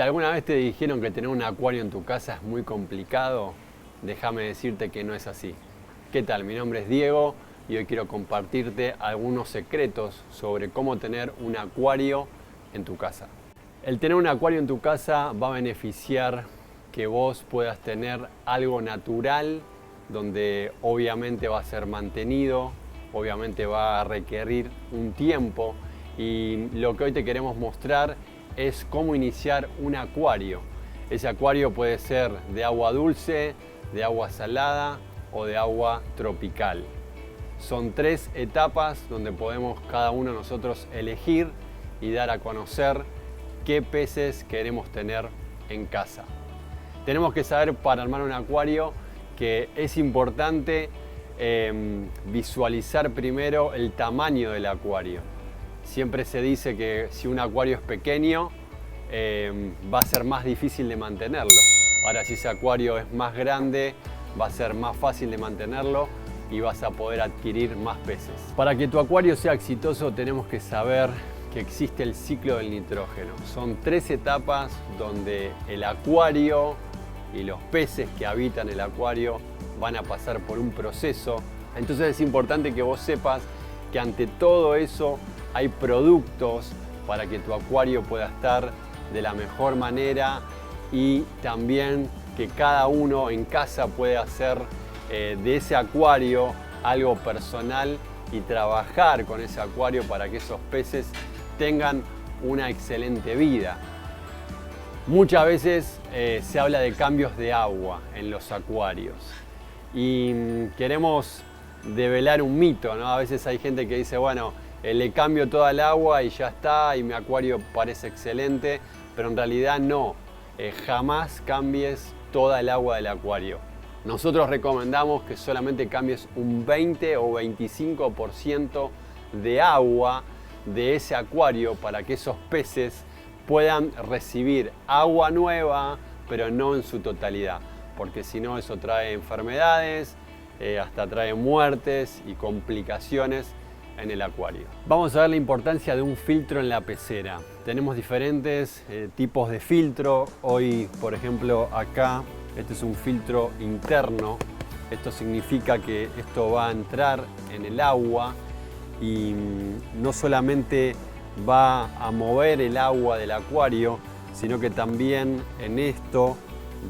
Si alguna vez te dijeron que tener un acuario en tu casa es muy complicado, déjame decirte que no es así. ¿Qué tal? Mi nombre es Diego y hoy quiero compartirte algunos secretos sobre cómo tener un acuario en tu casa. El tener un acuario en tu casa va a beneficiar que vos puedas tener algo natural donde obviamente va a ser mantenido, obviamente va a requerir un tiempo, y lo que hoy te queremos mostrar es cómo iniciar un acuario. Ese acuario puede ser de agua dulce, de agua salada o de agua tropical. Son 3 etapas donde podemos cada uno de nosotros elegir y dar a conocer qué peces queremos tener en casa. Tenemos que saber para armar un acuario que es importante visualizar primero el tamaño del acuario. Siempre se dice que si un acuario es pequeño, va a ser más difícil de mantenerlo. Ahora, si ese acuario es más grande, va a ser más fácil de mantenerlo y vas a poder adquirir más peces. Para que tu acuario sea exitoso, tenemos que saber que existe el ciclo del nitrógeno. Son 3 etapas donde el acuario y los peces que habitan el acuario van a pasar por un proceso. Entonces es importante que vos sepas que ante todo eso hay productos para que tu acuario pueda estar de la mejor manera, y también que cada uno en casa puede hacer de ese acuario algo personal y trabajar con ese acuario para que esos peces tengan una excelente vida. Muchas veces se habla de cambios de agua en los acuarios y queremos develar un mito, ¿no? A veces hay gente que dice, bueno, le cambio toda el agua y ya está, y mi acuario parece excelente, pero en realidad no. Jamás cambies toda el agua del acuario. Nosotros recomendamos que solamente cambies un 20 o 25% de agua de ese acuario para que esos peces puedan recibir agua nueva, pero no en su totalidad, porque si no eso trae enfermedades, hasta trae muertes y complicaciones en el acuario. Vamos a ver la importancia de un filtro en la pecera. Tenemos diferentes tipos de filtro. Hoy, por ejemplo, acá, este es un filtro interno. Esto significa que esto va a entrar en el agua y no solamente va a mover el agua del acuario, sino que también en esto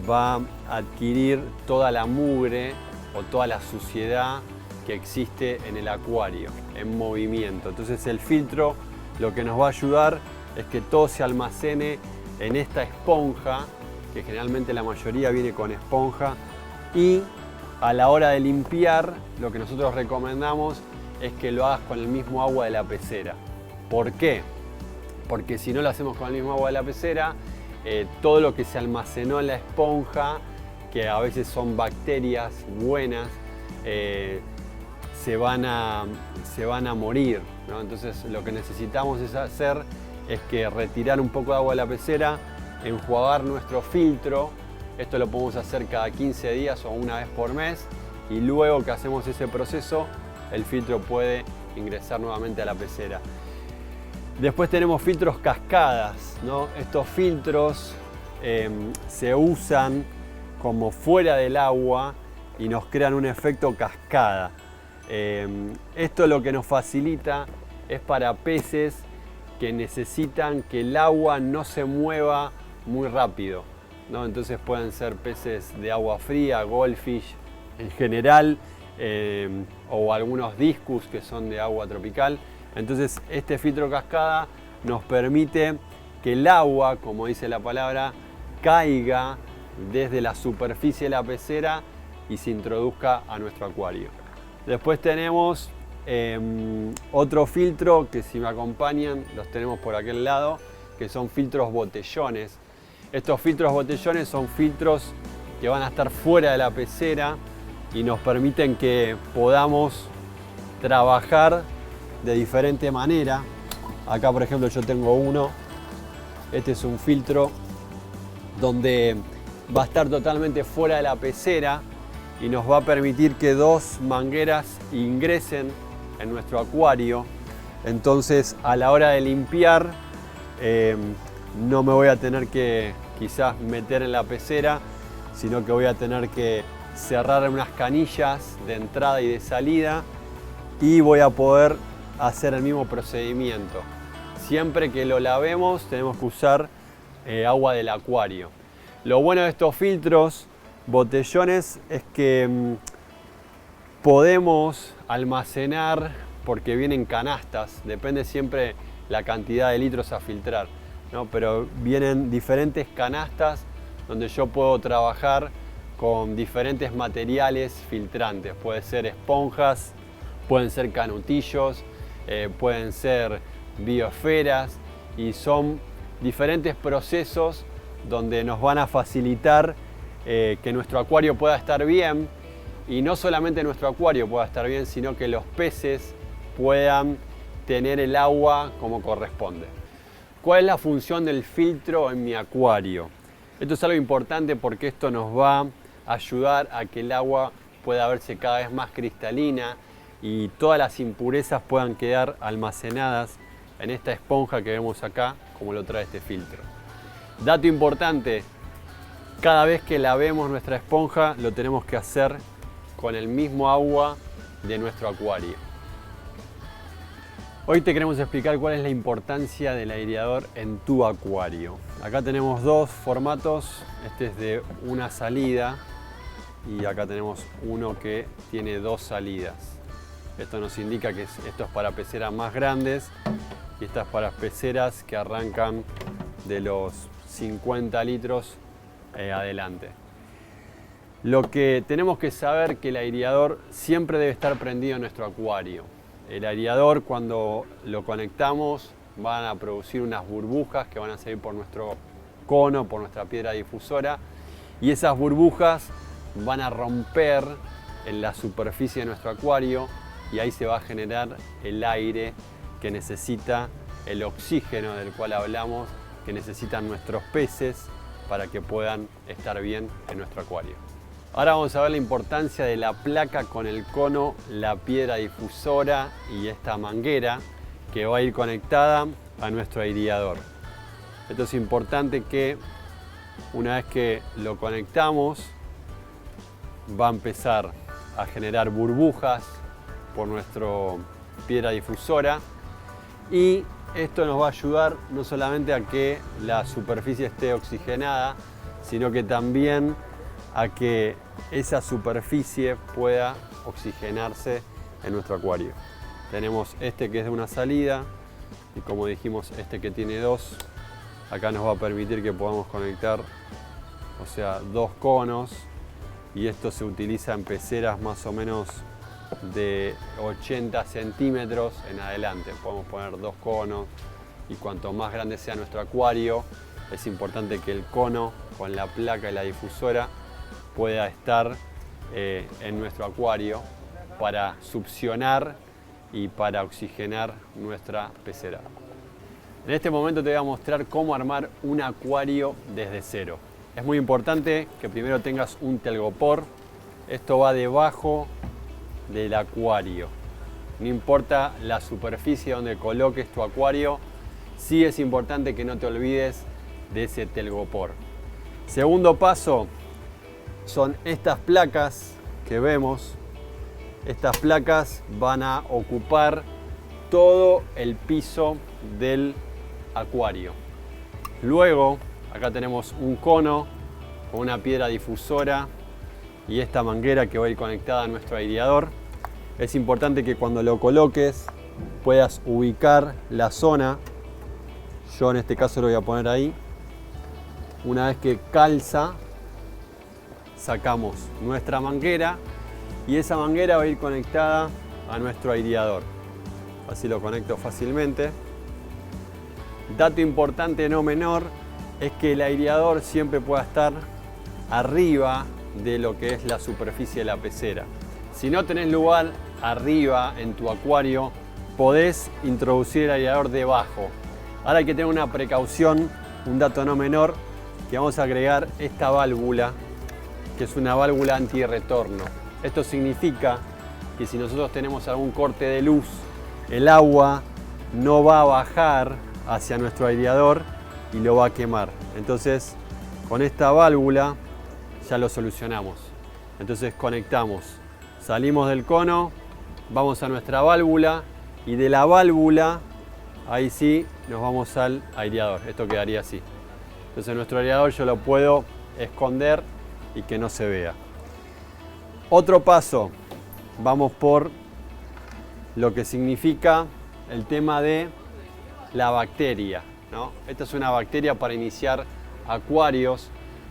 va a adquirir toda la mugre o toda la suciedad que existe en el acuario en movimiento. Entonces el filtro lo que nos va a ayudar es que todo se almacene en esta esponja, que generalmente la mayoría viene con esponja, y a la hora de limpiar lo que nosotros recomendamos es que lo hagas con el mismo agua de la pecera. ¿Por qué? Porque si no lo hacemos con el mismo agua de la pecera, todo lo que se almacenó en la esponja, que a veces son bacterias buenas, se van a morir, ¿no? Entonces lo que necesitamos hacer es que retirar un poco de agua de la pecera, enjuagar nuestro filtro. Esto lo podemos hacer cada 15 días o una vez por mes, y luego que hacemos ese proceso, el filtro puede ingresar nuevamente a la pecera. Después tenemos filtros cascadas, ¿no? Estos filtros se usan como fuera del agua y nos crean un efecto cascada. Esto lo que nos facilita es para peces que necesitan que el agua no se mueva muy rápido, ¿no? Entonces pueden ser peces de agua fría, goldfish en general, o algunos discus que son de agua tropical. Entonces este filtro cascada nos permite que el agua, como dice la palabra, caiga desde la superficie de la pecera y se introduzca a nuestro acuario. Después tenemos otro filtro que, si me acompañan, los tenemos por aquel lado, que son filtros botellones. Estos filtros botellones son filtros que van a estar fuera de la pecera y nos permiten que podamos trabajar de diferente manera. Acá, por ejemplo, yo tengo uno. Este es un filtro donde va a estar totalmente fuera de la pecera y nos va a permitir que 2 mangueras ingresen en nuestro acuario. Entonces, a la hora de limpiar, no me voy a tener que quizás meter en la pecera, sino que voy a tener que cerrar unas canillas de entrada y de salida y voy a poder hacer el mismo procedimiento. Siempre que lo lavemos tenemos que usar agua del acuario. Lo bueno de estos filtros botellones es que podemos almacenar, porque vienen canastas, depende siempre la cantidad de litros a filtrar, ¿no? Pero vienen diferentes canastas donde yo puedo trabajar con diferentes materiales filtrantes. Puede ser esponjas, pueden ser canutillos, pueden ser biosferas, y son diferentes procesos donde nos van a facilitar que nuestro acuario pueda estar bien, y no solamente nuestro acuario pueda estar bien, sino que los peces puedan tener el agua como corresponde. ¿Cuál es la función del filtro en mi acuario? Esto es algo importante porque esto nos va a ayudar a que el agua pueda verse cada vez más cristalina y todas las impurezas puedan quedar almacenadas en esta esponja que vemos acá, como lo trae este filtro. Dato importante, cada vez que lavemos nuestra esponja lo tenemos que hacer con el mismo agua de nuestro acuario. Hoy te queremos explicar cuál es la importancia del aireador en tu acuario. Acá tenemos dos formatos, este es de una salida y acá tenemos uno que tiene dos salidas. Esto nos indica que esto es para peceras más grandes y estas para peceras que arrancan de los 50 litros adelante. Lo que tenemos que saber que el aireador siempre debe estar prendido en nuestro acuario. El aireador, cuando lo conectamos, van a producir unas burbujas que van a salir por nuestro cono, por nuestra piedra difusora, y esas burbujas van a romper en la superficie de nuestro acuario y ahí se va a generar el aire que necesita, el oxígeno del cual hablamos, que necesitan nuestros peces para que puedan estar bien en nuestro acuario. Ahora vamos a ver la importancia de la placa con el cono, la piedra difusora y esta manguera que va a ir conectada a nuestro aireador. Esto es importante que una vez que lo conectamos va a empezar a generar burbujas por nuestra piedra difusora y esto nos va a ayudar no solamente a que la superficie esté oxigenada, sino que también a que esa superficie pueda oxigenarse en nuestro acuario. Tenemos este que es de una salida y, como dijimos, este que tiene dos. Acá nos va a permitir que podamos conectar, o sea, dos conos, y esto se utiliza en peceras más o menos de 80 centímetros en adelante. Podemos poner dos conos y cuanto más grande sea nuestro acuario, es importante que el cono con la placa y la difusora pueda estar en nuestro acuario para succionar y para oxigenar nuestra pecera. En este momento te voy a mostrar cómo armar un acuario desde cero. Es muy importante que primero tengas un telgopor. Esto va debajo del acuario. No importa la superficie donde coloques tu acuario, sí es importante que no te olvides de ese telgopor. Segundo paso son estas placas que vemos. Estas placas van a ocupar todo el piso del acuario. Luego, acá tenemos un cono con una piedra difusora y esta manguera que va a ir conectada a nuestro aireador. Es importante que cuando lo coloques puedas ubicar la zona. Yo en este caso lo voy a poner ahí. Una vez que calza, sacamos nuestra manguera y esa manguera va a ir conectada a nuestro aireador. Así lo conecto fácilmente. Dato importante no menor es que el aireador siempre pueda estar arriba de lo que es la superficie de la pecera. Si no tenés lugar arriba en tu acuario, podés introducir el aireador debajo. Ahora hay que tener una precaución, un dato no menor, que vamos a agregar esta válvula, que es una válvula antirretorno. Esto significa que si nosotros tenemos algún corte de luz, el agua no va a bajar hacia nuestro aireador, y lo va a quemar. Entonces con esta válvula ya lo solucionamos. Entonces conectamos, salimos del cono, vamos a nuestra válvula y de la válvula ahí sí nos vamos al aireador. Esto quedaría así. Entonces nuestro aireador yo lo puedo esconder y que no se vea. Otro paso, vamos por lo que significa el tema de la bacteria, ¿no? Esta es una bacteria para iniciar acuarios,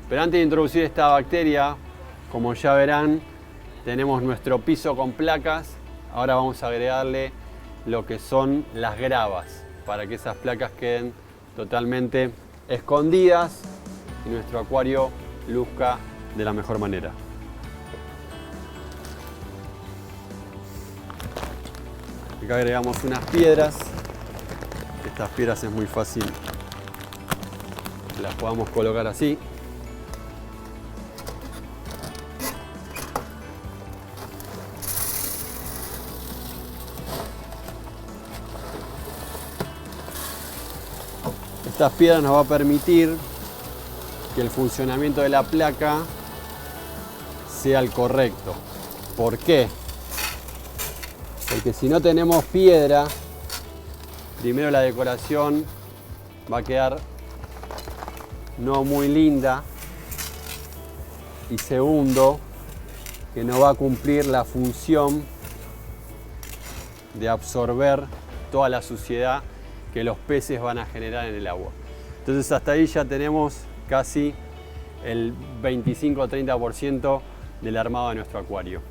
pero antes de introducir esta bacteria, como ya verán, tenemos nuestro piso con placas. Ahora vamos a agregarle lo que son las gravas para que esas placas queden totalmente escondidas y nuestro acuario luzca de la mejor manera. Acá agregamos unas piedras. Estas piedras es muy fácil que las podamos colocar así. Estas piedras nos va a permitir que el funcionamiento de la placa sea el correcto. ¿Por qué? Porque si no tenemos piedra, primero la decoración va a quedar no muy linda y segundo, que no va a cumplir la función de absorber toda la suciedad que los peces van a generar en el agua. Entonces hasta ahí ya tenemos casi el 25 o 30% del armado de nuestro acuario.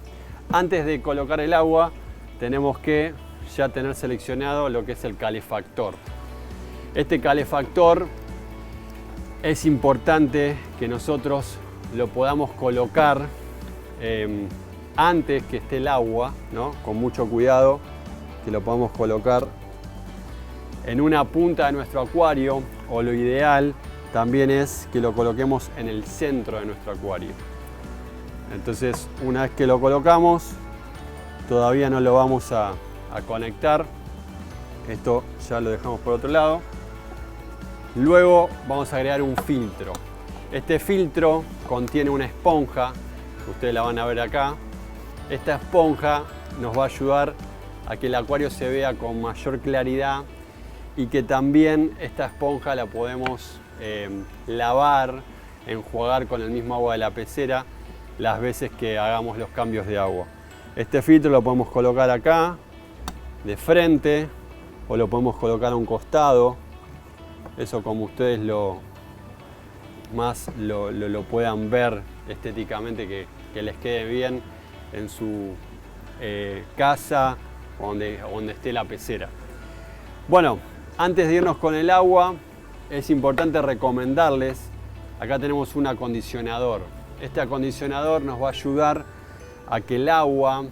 Antes de colocar el agua tenemos que ya tener seleccionado lo que es el calefactor. Este calefactor es importante que nosotros lo podamos colocar antes que esté el agua, ¿no? Con mucho cuidado, que lo podamos colocar en una punta de nuestro acuario, o lo ideal también es que lo coloquemos en el centro de nuestro acuario. Entonces, una vez que lo colocamos, todavía no lo vamos a conectar. Esto ya lo dejamos por otro lado. Luego vamos a agregar un filtro. Este filtro contiene una esponja, ustedes la van a ver acá. Esta esponja nos va a ayudar a que el acuario se vea con mayor claridad y que también esta esponja la podemos lavar, enjuagar con el mismo agua de la pecera las veces que hagamos los cambios de agua. Este filtro lo podemos colocar acá, de frente, o lo podemos colocar a un costado. Eso como ustedes lo puedan ver estéticamente, que les quede bien en su casa o donde esté la pecera. Bueno, antes de irnos con el agua, es importante recomendarles, acá tenemos un acondicionador. Este acondicionador nos va a ayudar a que el agua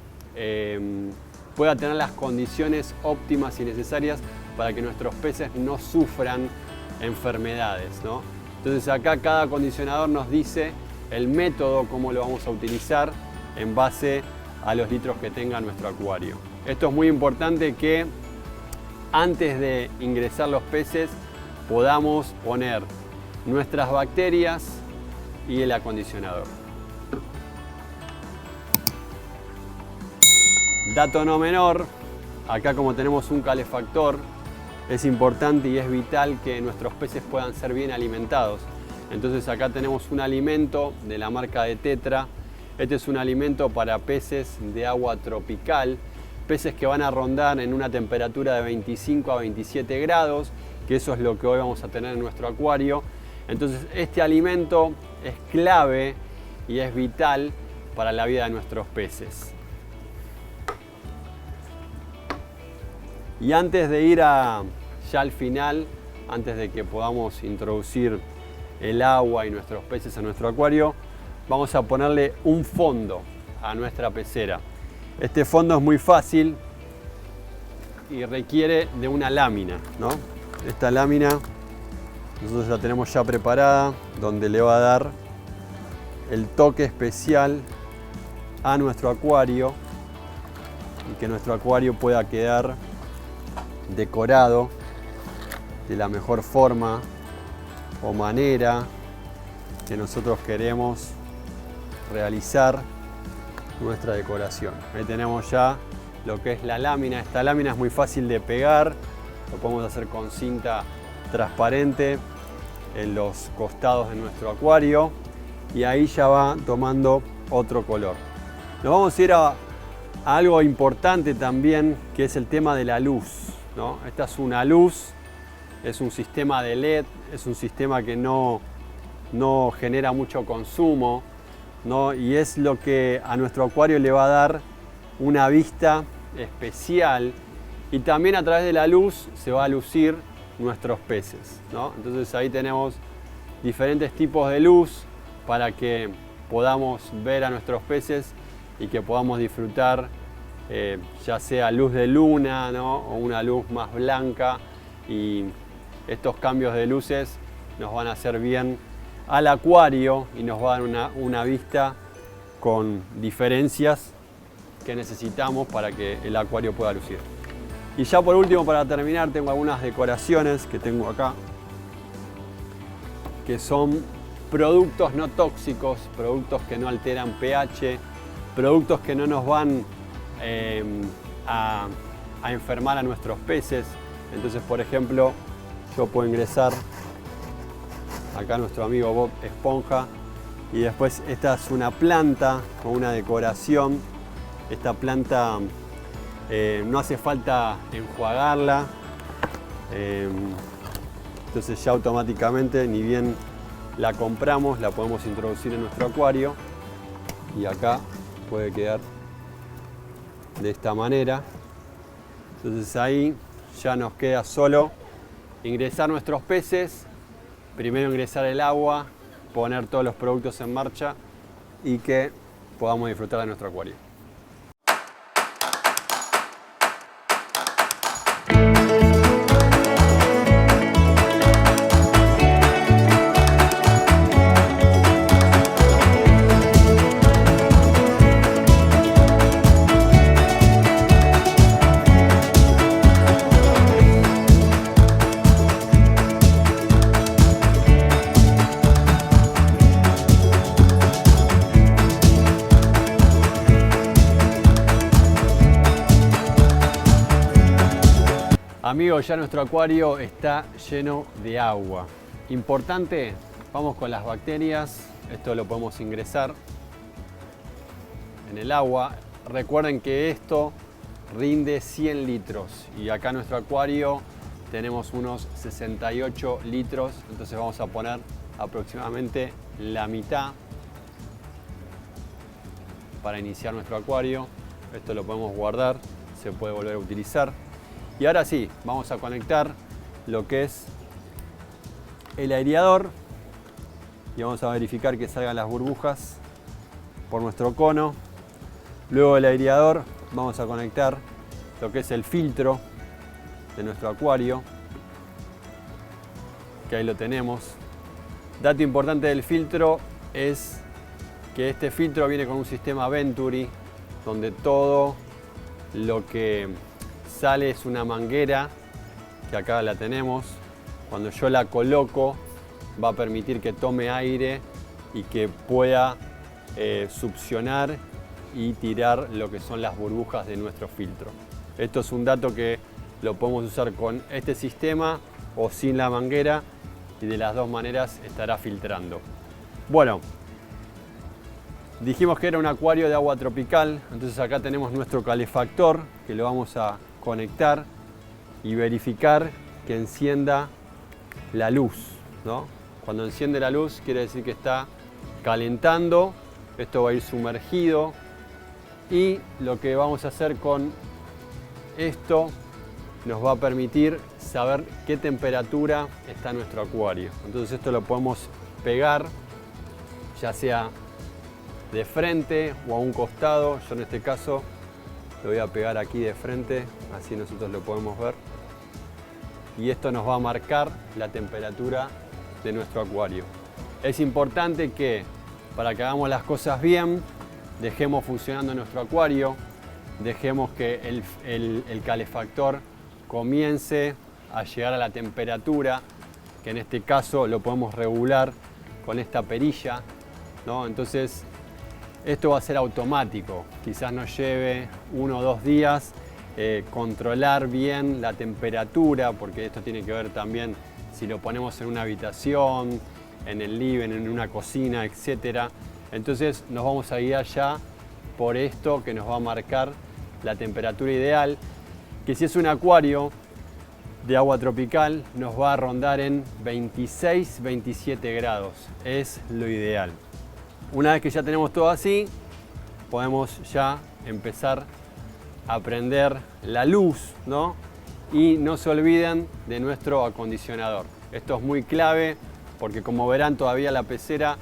pueda tener las condiciones óptimas y necesarias para que nuestros peces no sufran enfermedades, ¿no? Entonces acá cada acondicionador nos dice el método, cómo lo vamos a utilizar en base a los litros que tenga nuestro acuario. Esto es muy importante, que antes de ingresar los peces podamos poner nuestras bacterias y el acondicionador. Dato no menor, acá como tenemos un calefactor, es importante y es vital que nuestros peces puedan ser bien alimentados. Entonces acá tenemos un alimento de la marca de Tetra. Este es un alimento para peces de agua tropical, peces que van a rondar en una temperatura de 25 a 27 grados, que eso es lo que hoy vamos a tener en nuestro acuario. Entonces este alimento es clave y es vital para la vida de nuestros peces. Y antes de ir ya al final, antes de que podamos introducir el agua y nuestros peces a nuestro acuario, vamos a ponerle un fondo a nuestra pecera. Este fondo es muy fácil y requiere de una lámina, ¿no? Esta lámina nosotros la tenemos ya preparada, donde le va a dar el toque especial a nuestro acuario y que nuestro acuario pueda quedar decorado de la mejor forma o manera que nosotros queremos realizar nuestra decoración. Ahí tenemos ya lo que es la lámina. Esta lámina es muy fácil de pegar, lo podemos hacer con cinta transparente en los costados de nuestro acuario y ahí ya va tomando otro color. Nos vamos a ir a algo importante también, que es el tema de la luz, ¿no? Esta es una luz, es un sistema de LED, es un sistema que no genera mucho consumo, ¿no? Y es lo que a nuestro acuario le va a dar una vista especial, y también a través de la luz se va a lucir nuestros peces, ¿no? Entonces ahí tenemos diferentes tipos de luz para que podamos ver a nuestros peces y que podamos disfrutar ya sea luz de luna, ¿no? O una luz más blanca, y estos cambios de luces nos van a hacer bien al acuario y nos va a dar una vista con diferencias que necesitamos para que el acuario pueda lucir. Y ya por último, para terminar, tengo algunas decoraciones que tengo acá, que son productos no tóxicos, productos que no alteran pH, productos que no nos van a enfermar a nuestros peces. Entonces, por ejemplo, yo puedo ingresar acá nuestro amigo Bob Esponja, y después esta es una planta con una decoración. Esta planta no hace falta enjuagarla, entonces ya automáticamente, ni bien la compramos, la podemos introducir en nuestro acuario y acá puede quedar de esta manera. Entonces ahí ya nos queda solo ingresar nuestros peces, primero ingresar el agua, poner todos los productos en marcha y que podamos disfrutar de nuestro acuario. Amigos, ya nuestro acuario está lleno de agua. Importante, vamos con las bacterias. Esto lo podemos ingresar en el agua. Recuerden que esto rinde 100 litros y acá en nuestro acuario tenemos unos 68 litros. Entonces vamos a poner aproximadamente la mitad para iniciar nuestro acuario. Esto lo podemos guardar, se puede volver a utilizar. Y ahora sí, vamos a conectar lo que es el aireador y vamos a verificar que salgan las burbujas por nuestro cono. Luego del aireador vamos a conectar lo que es el filtro de nuestro acuario, que ahí lo tenemos. Dato importante del filtro es que este filtro viene con un sistema Venturi, donde todo lo que sale es una manguera, que acá la tenemos. Cuando yo la coloco va a permitir que tome aire y que pueda succionar y tirar lo que son las burbujas de nuestro filtro. Esto es un dato que lo podemos usar con este sistema o sin la manguera, y de las dos maneras estará filtrando. Bueno, dijimos que era un acuario de agua tropical, entonces acá tenemos nuestro calefactor, que lo vamos a conectar y verificar que encienda la luz, ¿no? Cuando enciende la luz quiere decir que está calentando. Esto va a ir sumergido, y lo que vamos a hacer con esto nos va a permitir saber qué temperatura está nuestro acuario. Entonces esto lo podemos pegar, ya sea de frente o a un costado. Yo en este caso lo voy a pegar aquí de frente, así nosotros lo podemos ver. Y esto nos va a marcar la temperatura de nuestro acuario. Es importante que, para que hagamos las cosas bien, dejemos funcionando nuestro acuario, dejemos que el calefactor comience a llegar a la temperatura que en este caso lo podemos regular con esta perilla, ¿no? Entonces esto va a ser automático, quizás nos lleve 1 o 2 días controlar bien la temperatura, porque esto tiene que ver también si lo ponemos en una habitación, en el living, en una cocina, etc. Entonces nos vamos a guiar ya por esto que nos va a marcar la temperatura ideal, que si es un acuario de agua tropical nos va a rondar en 26-27 grados, es lo ideal. Una vez que ya tenemos todo así, podemos ya empezar a prender la luz, ¿no? Y no se olviden de nuestro acondicionador. Esto es muy clave porque, como verán, todavía la pecera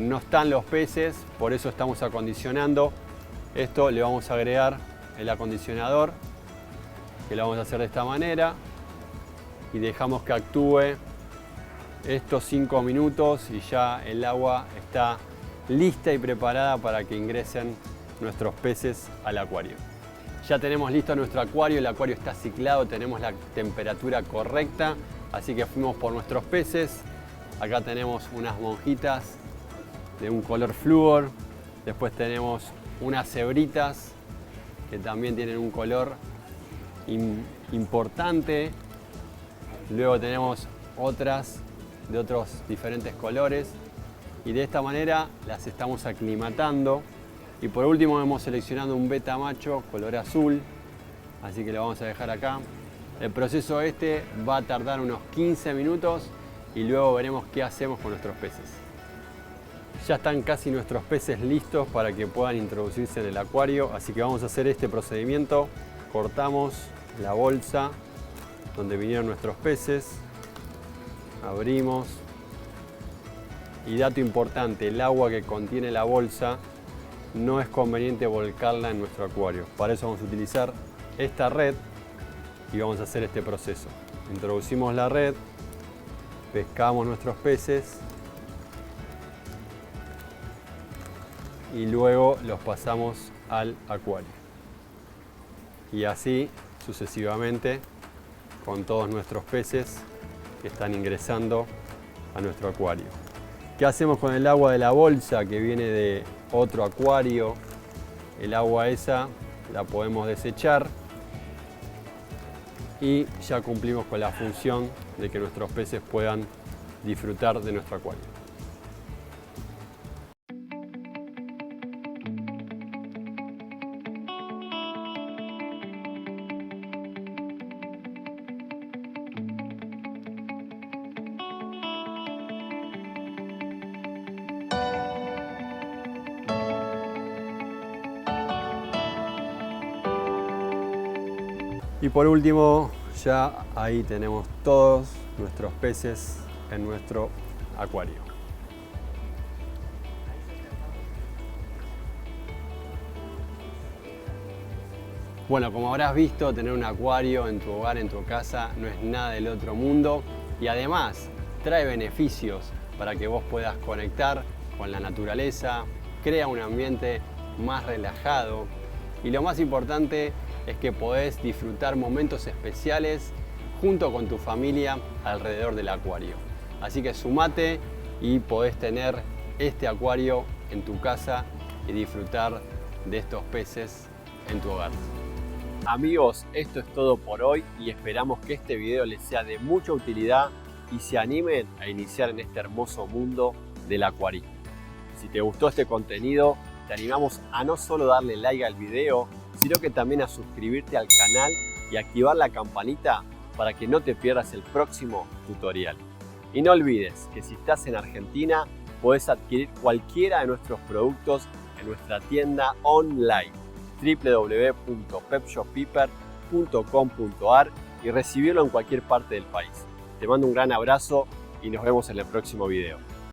no están los peces, por eso estamos acondicionando. Esto le vamos a agregar el acondicionador, que lo vamos a hacer de esta manera, y dejamos que actúe estos 5 minutos y ya el agua está lista y preparada para que ingresen nuestros peces al acuario. Ya tenemos listo nuestro acuario, el acuario está ciclado, tenemos la temperatura correcta, así que fuimos por nuestros peces. Acá tenemos unas monjitas de un color flúor, después tenemos unas cebritas que también tienen un color importante, luego tenemos otras de otros diferentes colores y de esta manera las estamos aclimatando. Y por último hemos seleccionado un beta macho color azul, así que lo vamos a dejar acá. El proceso este va a tardar unos 15 minutos y luego veremos qué hacemos con nuestros peces. Ya están casi nuestros peces listos para que puedan introducirse en el acuario, así que vamos a hacer este procedimiento. Cortamos la bolsa donde vinieron nuestros peces, abrimos y, dato importante, el agua que contiene la bolsa no es conveniente volcarla en nuestro acuario. Para eso vamos a utilizar esta red y vamos a hacer este proceso. Introducimos la red, pescamos nuestros peces y luego los pasamos al acuario. Y así sucesivamente con todos nuestros peces que están ingresando a nuestro acuario. ¿Qué hacemos con el agua de la bolsa que viene de otro acuario? El agua esa la podemos desechar y ya cumplimos con la función de que nuestros peces puedan disfrutar de nuestro acuario. Y por último, ya ahí tenemos todos nuestros peces en nuestro acuario. Bueno, como habrás visto, tener un acuario en tu hogar, en tu casa, no es nada del otro mundo y además trae beneficios para que vos puedas conectar con la naturaleza, crea un ambiente más relajado y lo más importante es que podés disfrutar momentos especiales junto con tu familia alrededor del acuario. Así que sumate y podés tener este acuario en tu casa y disfrutar de estos peces en tu hogar. Amigos, esto es todo por hoy y esperamos que este video les sea de mucha utilidad y se animen a iniciar en este hermoso mundo del acuarismo. Si te gustó este contenido, te animamos a no solo darle like al video, sino que también a suscribirte al canal y activar la campanita para que no te pierdas el próximo tutorial. Y no olvides que si estás en Argentina, podés adquirir cualquiera de nuestros productos en nuestra tienda online www.pepshoppiper.com.ar y recibirlo en cualquier parte del país. Te mando un gran abrazo y nos vemos en el próximo video.